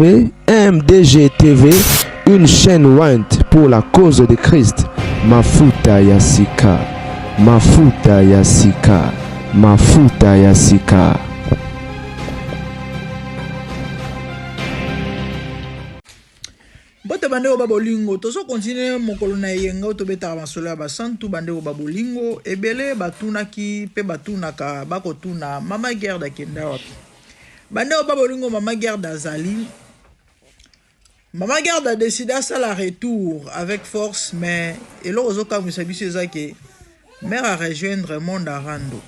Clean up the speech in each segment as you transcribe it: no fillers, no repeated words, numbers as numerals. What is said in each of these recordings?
TV, MDG TV, une chaîne Wint pour la cause de Christ. Mafuta ya sika, mafuta ya sika, mafuta ya sika. Bote bandeko babolingo, tozo continue mokolo na yenga to beta masolo ya basantu bandeko babolingo, ebele batunaki pe batunaka bakotuna mama Gerda kenda wapi. Bandeko babolingo mama Gerda azali. Mama Gerda a décidé à ça la retour avec force, mais et là ozo ka musabiso ezaki mère à rejoindre monde arando.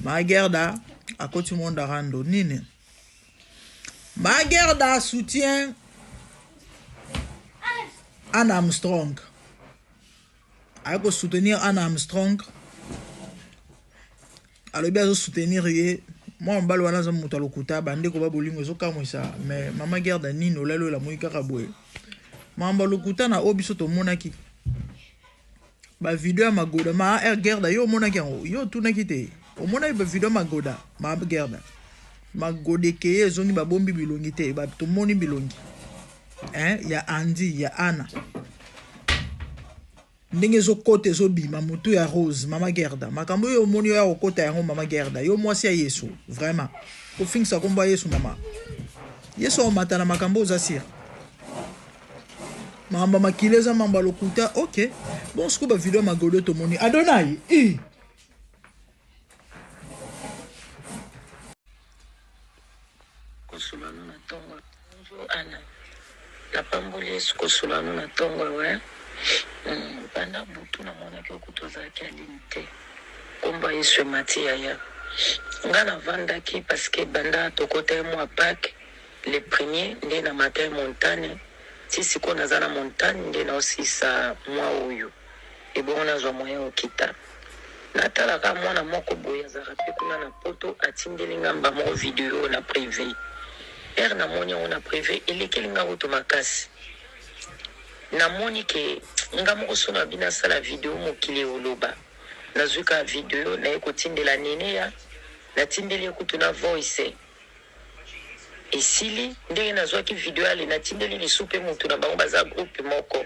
Mama Gerda a côté monde arando nini. Mama Gerda soutient Anna Armstrong. Elle peut soutenir Anna Armstrong. Alors bien soutenir moi on balle wana za mutu alokuta bande ko babolingo zo kamwisa mais mama Gerda nino lelo la moika kabwe. Mamba lokuta na obiso to monaki. Ba video ya magoda ma Gerda yo monaki yo tunaki te. O monaki ba video magoda ma Gerda. Magode ke ezoni ba bombi bilongi te ba to moni bilongi. Ya Andy, ya Anna. Ndenge zo kote zo bima mutu ya Rose, mama Gerda. Makambo yo moni ya okota ya mama Gerda. Yo mwasi ya Yesu, vraiment. Ko fingsa komba Yesu mama. Yesu o matana makambo za sir. Mamba makileza mamba lokuta, OK. Bon scuba video magodo to moni. Adonai. Kosulano na tongo. Bonjour Anna. La pambole kosulano na tongo ouais. Banda butu na mona ki okutoza ki alimite. Komba Yesu mati ya. Ngana vanda ki parce que banda tokote moi Pâques le premier ndé na matin montagne. Si siko naza na montagne ndé na aussi sa moi oyo. Et bon na zo moyen okita. Natala ka mwana moko boya za rapé kuna na poto atindeli ngamba mo vidéo na privé. Er na moni on a privé elekeli nga otomakasi. Na moni ke nga moko sona bina sala vidéo mokili oloba. Nazuka vidéo na ekotindela nene ya na tindeli ekutuna voice. Esili ndenge nazwaki vidéo ale na tindeli lisupe mutu na bango baza groupe moko.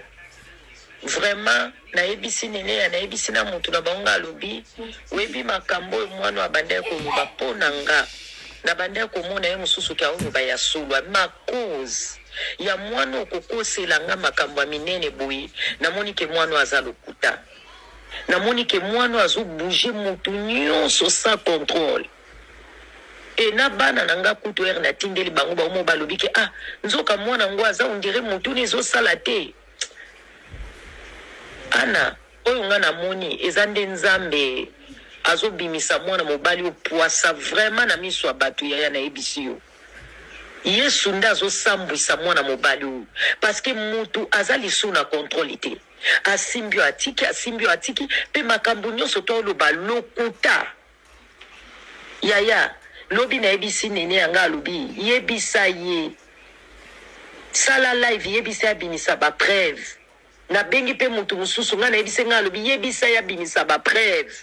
Vraiment na ebisi nene ya na ebisi na mutu na bango alobi webi makambo mwana wa bande ko loba pona nga. Na bande ko mona ye mususu ka oyo ba ya sulwa ma cause ya mwana okokosela nga makambo ya minene boyi na moni ke mwana aza lokuta na moni ke mwana azo bouger mutu nyonso sans contrôle et na bana nanga kutu er na tindeli bango ba mo balobi ke nzoka mwana ngo aza ondire mutu ne zo sala te Ana oyo nga na moni ezande nzambe azo bimisa mwana mobali o poisa vraiment na miso abatu ya na ebisi yo Yesu ndazo sambwisa mwana mobali o parce que mutu azali suna contrôle te asimbio atiki pe makambo nyonso to loba lokuta yaya lobi na ebisi nene yanga alobi yebisa ye sala live yebisa abimisa ba preuve na bengi pe mutu mususu nga na ebisa nga alobi yebisa ya bimisa ba preuve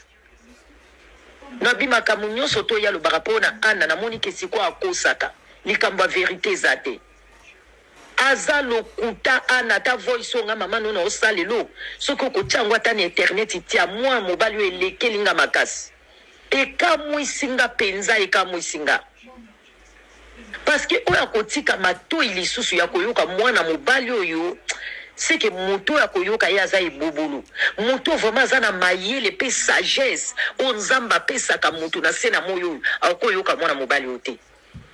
na bima kamunyo soto ya lobaka pona Anna na moni ke siko akosaka likambo vérité zate aza lokuta Anna ta voice nga mama nona osalelo soko ko tangwa ta na internet tia moi mobali elekeli nga makasi eka mwisinga penza eka mwisinga parce que oya kotika mato ilisusu ya koyoka mwana mobali oyo c'est que moto ya koyoka ya za ibubulu moto vraiment za na mayele pe sagesse on nzamba pesa ka moto na sena moyo akoyoka mwana mobali ote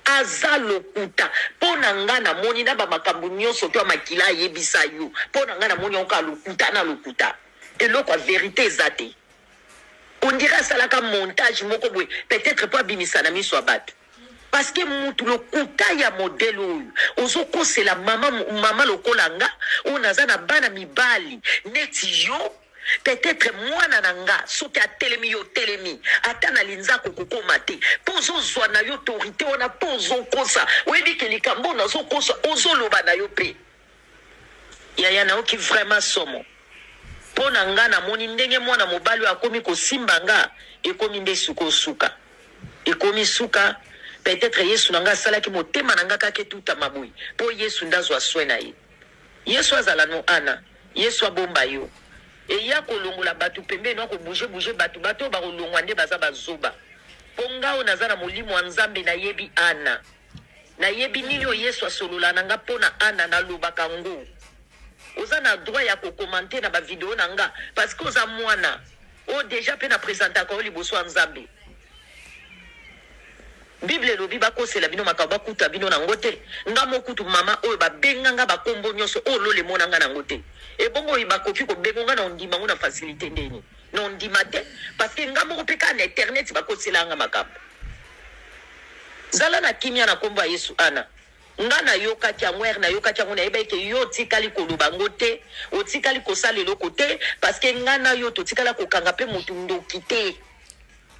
aza lokuta pona nga na moni na ba makambo nyonso to makila yebisa yo pona nga na moni oka lokuta na lokuta eloko vérité ezate on dirait ça la ka montage moko boy peut-être pas bimisa na miso abatu parce que mutu lokuta ya modèle oyo ozo kosela mama lokolanga on azana bana mibali neti yo peut-être mwana nanga soki atelemi yo telemi ata na linza kokokoma te pozo zwa na yo autorité ona pozo kosa webi ke likambo na zo kosa ozo loba na yo pe yaya na oki vraiment somo pona nga na moni ndenge mwana mobali akomi kosimba nga ekomi nde suka ekomi suka peut-être Yesu nanga sala ki motema nanga kake tuta mabui po Yesu ndazwa swena ye Yesu azala no ana Yesu abomba yo e ya kolongola batu pembe no ko bouger batu ba kolongwa nde baza bazoba ponga o nazana molimo wa Nzambe na yebi ana na yebi nini o Yesu asolola nanga pona ana na lobaka ngo oza na droit ya ko commenter na ba vidéo nanga parce que oza mwana o déjà pe na présenter ko liboso ya Nzambe Bible lobi bakosela bino makaba kuta bino na ngote nga mokutu mama oyo babenga nga bakombo nyonso o lole mona nga na ngote e bongo ibakoki ko benga na ndima ngona facilité ndeni non ndima te parce que nga moko peka na internet bakosela nga makaba zala na kimia na kombo Yesu ana nga na yoka kya mwer na yoka kya ngona eba ke yo tikali ko luba ngote o tikali ko sala loko te parce que nga na yo to tikala ko kanga pe mutu ndoki te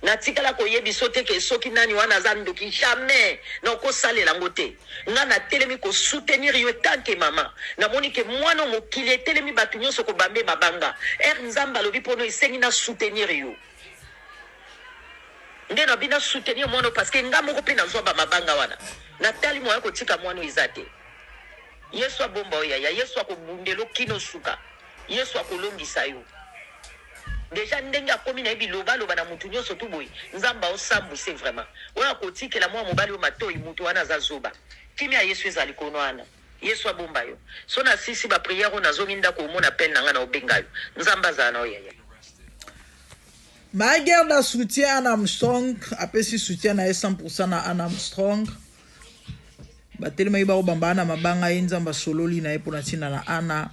na tikala ko yebi sote ke soki nani wana zando ki jamais na ko sale la ngote nga na telemi ko soutenir yo tanke mama na moni ke mwana mokile telemi batu nyonso ko bambe mabanga Nzamba lobi pono isengi na soutenir yo ndena bina soutenir mwana parce que nga moko pe na zo ba mabanga wana na tali moya ko tika mwana izate Yesu abomba oya ya Yesu akobundelo kino suka Yesu akolongisa yo déjà ndenge akomi na biloba loba na mutu nyonso tu boy Nzamba osambu c'est vraiment oya kotikela mwa mobali o matoi mutu wana zazoba kimia Yesu ezali kono ana Yesu abomba yo so na sisi ba prière on azongi ndako omona peine na nga na obenga yo Nzamba za na oya ya Magerda soutien Anna Armstrong apesi soutien na 100% na Anna Armstrong batelema iba obamba na mabanga Nzamba sololi na epona tina na Anna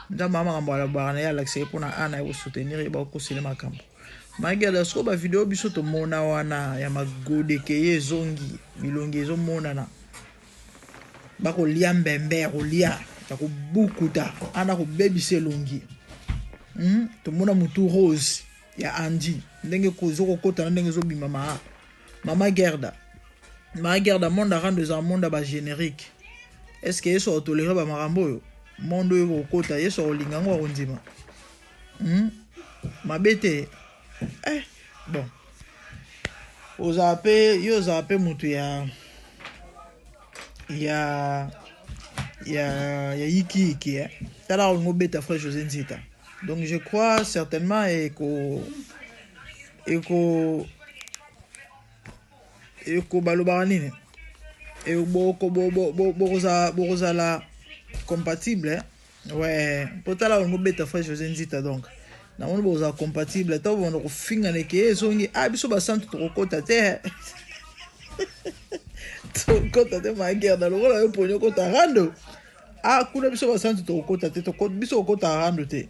Nzamba makambo ala bana ya l'accès pour na ana ya soutenir ba ko sele makambo Magerda so ba video biso to mona wana ya magode ke yezongi bilongi ezo mona na ba ko lia mbembe ko lia ta ko bukuta ana ko baby selongi to mona mutu rose ya Andy ndenge ko zo ko kota ndenge zo bima mama Gerda Magerda monde rendre za monde ba générique est-ce que eso tolérer ba makambo yo mondo yo kota Yesu olinga ngo ondima mabete bon yo zape mutu ya iki tala ngo beta frère José Nzita donc je crois certainement eko baloba nini et boza la compatible ouais potala ngo beta frère José Nzita donc na on boza compatible to bono ko finga ne ke zongi biso ba santu to kota te to kota te Magerda lo yo ponyo kota rando kuna biso ba santu to kota te to biso kota rando te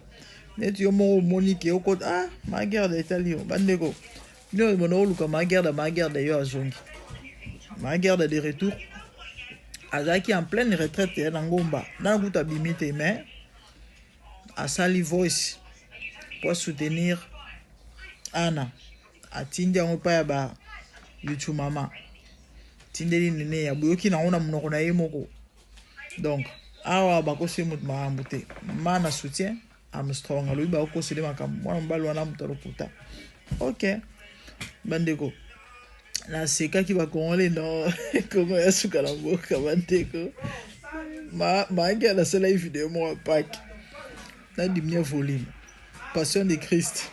net yo mo Monique yo kota Magerda italio bandeko no mono luka Magerda yo azongi Magerda de retour azaki en pleine retraite na ngomba na kuta bimite mais a sali voice pour soutenir Anna atindi yango pa ya ba YouTube mama tindeli nene ya buyoki na ona munoko na ye moko donc awa ba ko se mut makambo te mana soutien Armstrong alobi ba ko se de makambo mwana mbalo wana mutalo puta OK bandeko na seka ki ba kongole no kongo ya suka na mboka bandeko Magerda la seule vidéo mo pack na diminuer volume Passion de Christ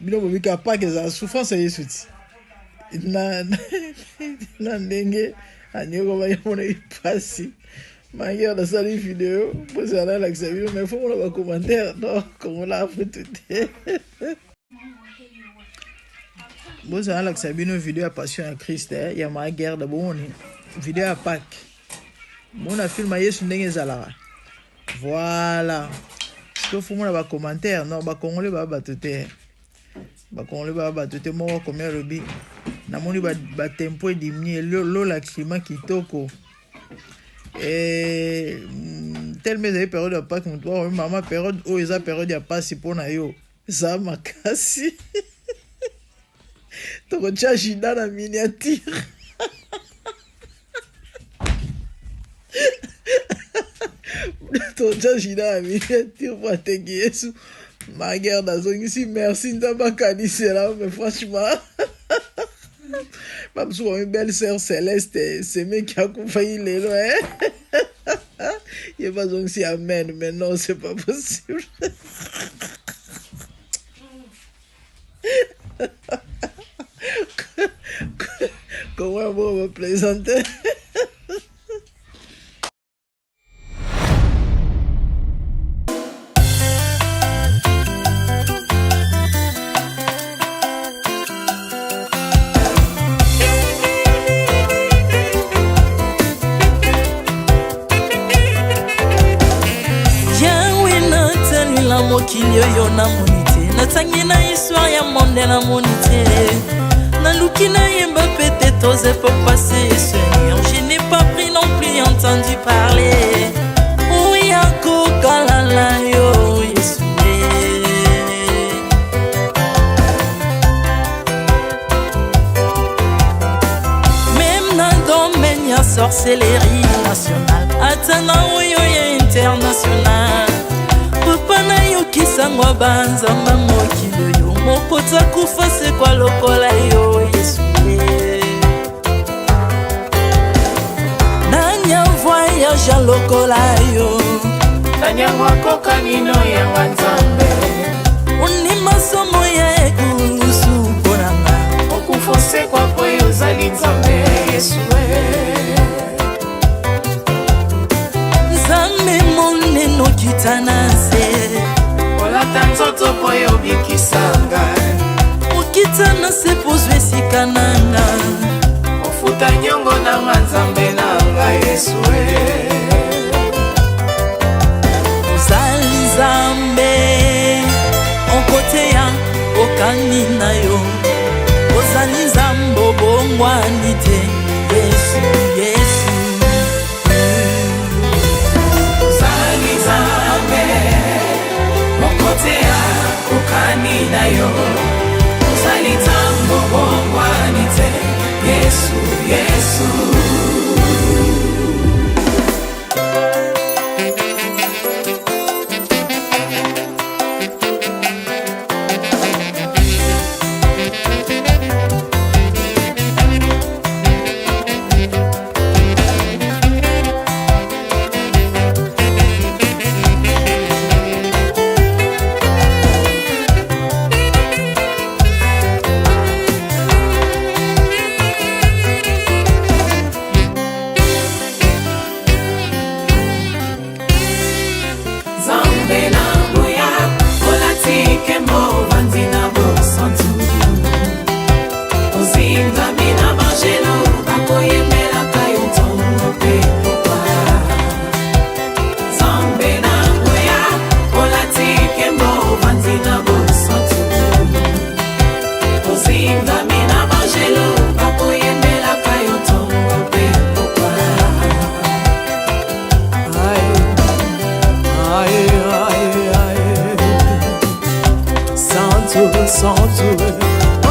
bino bobika pack za souffrance ya Yesu na ndenge anyoko ba yona ipasi Magerda la seule vidéo pour ça la xavier mais faut on va commentaire non comme la photo Boza Alex Sabino vidéo à Passion à Christ ya Magerda boni vidéo à Pâques mon film Yesu ndenge zalara voilà ce faut mon ba commentaire non ba congolais ba batete mo comme robi na moni ba tempo diminuer lo la climat kitoko et tellement de période à Pâques mon maman période o eza période ya passe pour na yo ça makasi Toko chaji dans la miniature. Toko chaji dans la miniature pour atteindre Yesu. Magerda zongi si merci Nzamba kanisela mais franchement Pas sur une belle sœur Céleste, c'est mec qui a failli les lois. Il n'y a pas donc si amen, mais non, c'est pas possible. Comment on va me plaisanter? mokili oyo namoni te natangi na histoire ya monde namoni te naluki nayemba pete toze po passer Seigneur, je n'ai pas pris non plus entendu parler oya kokalala yo Yesu même na domaine ya sorcellerie nationale atana oyo ya international papa na yo kisangwa banzamba mokili yo mokota kufa se kwa lokola yo Yesu nanya voyage lokola yo nanya wakoka nino ya wanzambe uni masomo ya ekulusu bonanga okufose kwa poyo zali nzambe Yesu nzambe moneno kitana se olata nzoto poyo bikisanga okitana se pozwe sikananga ofuta nyongo na nzambe nanga Yesu ozali nzambe onkoteya okani na yo ozali nzambe obongwani te Yesu Yesu ozali nzambe onkoteya okani na yo ozali nzambe obongwani te Yesu Yesu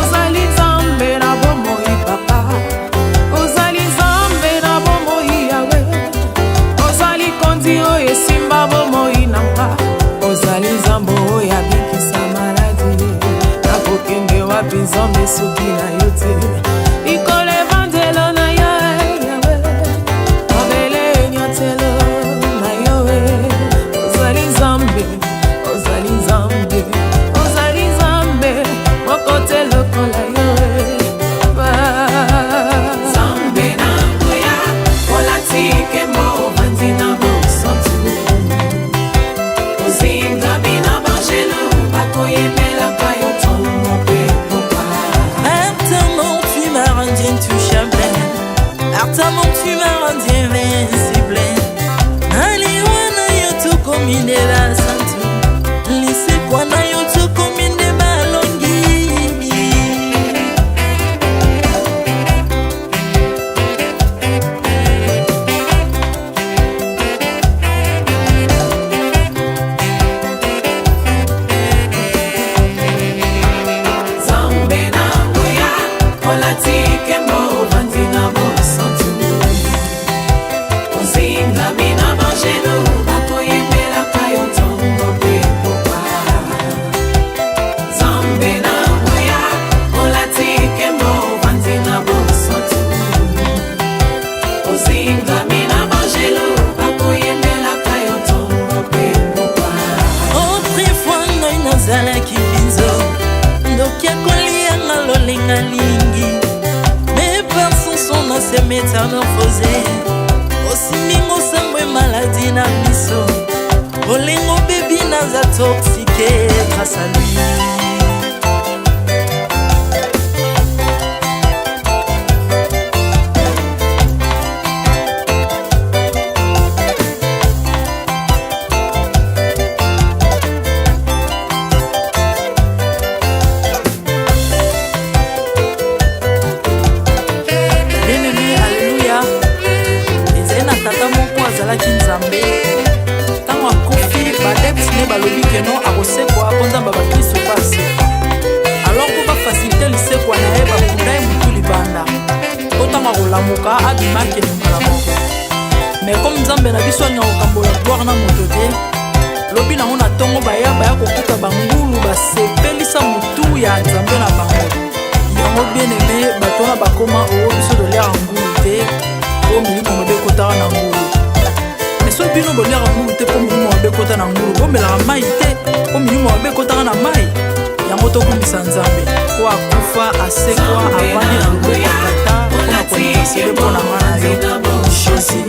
ozali nzambe na bomoi papa ozali nzambe na bomoi yawe ozali konzi oyo esimba bomoi na mpa ozali nzambe oyo abikisa maladi nakokende wapi nzambe soki na yo te likolo evangelo na yo yawe mabele nyotelo na yo ozali nzambe ozali nzambe kote lokola yo Zambe na ngoya olatike mo vanzina mo santu ozinga bina bangelo bakoyemela kayo tomo pe popa Artamon tu m'as rendu intouchable Artamon tu m'as rendu invincible Aliwana yo tu kominela santu Lise kwa na yo tu komine balongi ozinga mina bangelo bakoyembela kayo autrefois ngai nazalaki binzo ndoki akolianga lolenga lingi mais par son son na se métamorphosé osimingo sambwe maladi na biso olengo bebi naza toxique grâce à lui. azalaki nzambe ntango akofi badeptine balobi keno akosekwa konzamba bakristo basekwa alors po bafasilite lisekwa na ye bakunda ye motu libanda po ntango akolamuka abimaki lingala moko mais comme nzambe na biso alinga kokambola gloire na moto te lobi nango na ntongo baya kokuta bangulu basepelisa motu ya nzambe na bango yango bien aimé bato wana bakoma oyo biso toliaka ngulu te po milimo mabe ekotaka na ngulu so bino boliaka ngulu te po milimo mabe ekota na ngulu bomelaka mai te po milimo mabe ekotaka na mai yango tokumisa nzambe po akufa asekwa avandi na loboko ya tata mpona konikasele mpo na nga na yo jésus